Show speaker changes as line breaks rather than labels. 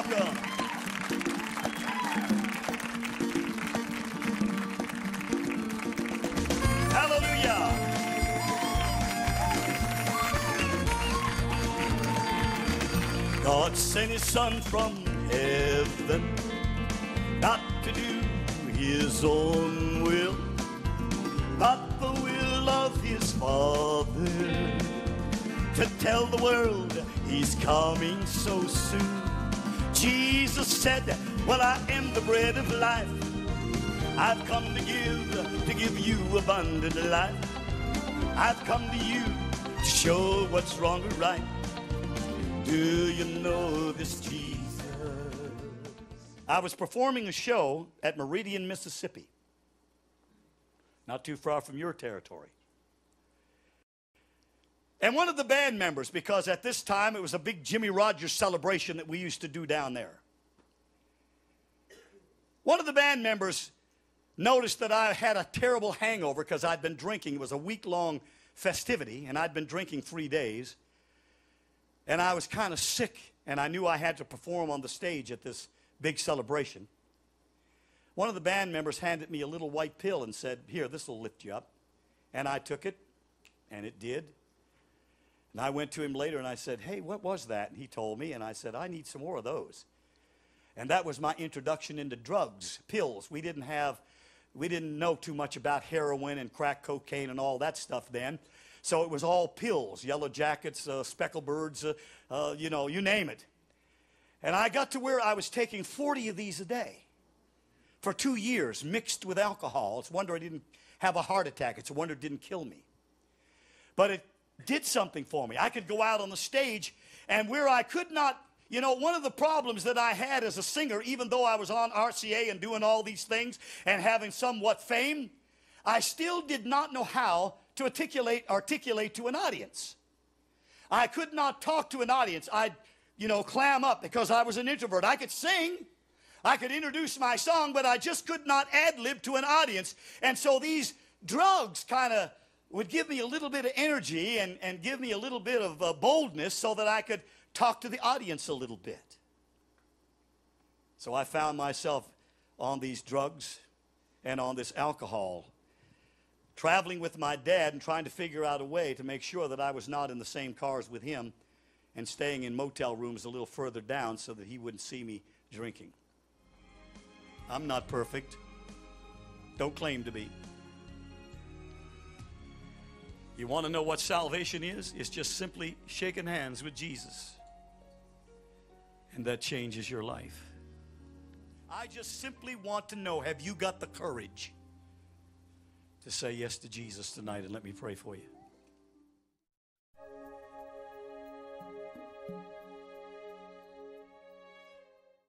Hallelujah. Hallelujah. God sent his son from heaven not to do his own will, but the will of his Father, to tell the world he's coming so soon. Jesus said, well, I am the bread of life. I've come to give you abundant life. I've come to you to show what's wrong or right. Do you know this Jesus? I was performing a show at Meridian, Mississippi, not too far from your territory. And one of the band members, because at this time it was a big Jimmy Rogers celebration that we used to do down there. One of the band members noticed that I had a terrible hangover because I'd been drinking. It was a week-long festivity, and I'd been drinking 3 days. And I was kind of sick, and I knew I had to perform on the stage at this big celebration. One of the band members handed me a little white pill and said, here, this will lift you up. And I took it, and it did. And I went to him later, and I said, hey, what was that? And he told me, and I said, I need some more of those. And that was my introduction into drugs, pills. We didn't know too much about heroin and crack cocaine and all that stuff then. So it was all pills, Yellow Jackets, Speckled Birds, you name it. And I got to where I was taking 40 of these a day for 2 years, mixed with alcohol. It's a wonder I didn't have a heart attack. It's a wonder it didn't kill me. But it did something for me. I could go out on the stage, and where I could not, one of the problems that I had as a singer, even though I was on RCA and doing all these things and having somewhat fame, I still did not know how to articulate to an audience. I could not talk to an audience. I'd, clam up because I was an introvert. I could sing. I could introduce my song, but I just could not ad-lib to an audience. And so these drugs kind of would give me a little bit of energy and give me a little bit of boldness so that I could talk to the audience a little bit. So I found myself on these drugs and on this alcohol, traveling with my dad and trying to figure out a way to make sure that I was not in the same cars with him and staying in motel rooms a little further down so that he wouldn't see me drinking. I'm not perfect. Don't claim to be. You want to know what salvation is? It's just simply shaking hands with Jesus. And that changes your life. I just simply want to know, have you got the courage to say yes to Jesus tonight? And let me pray for you.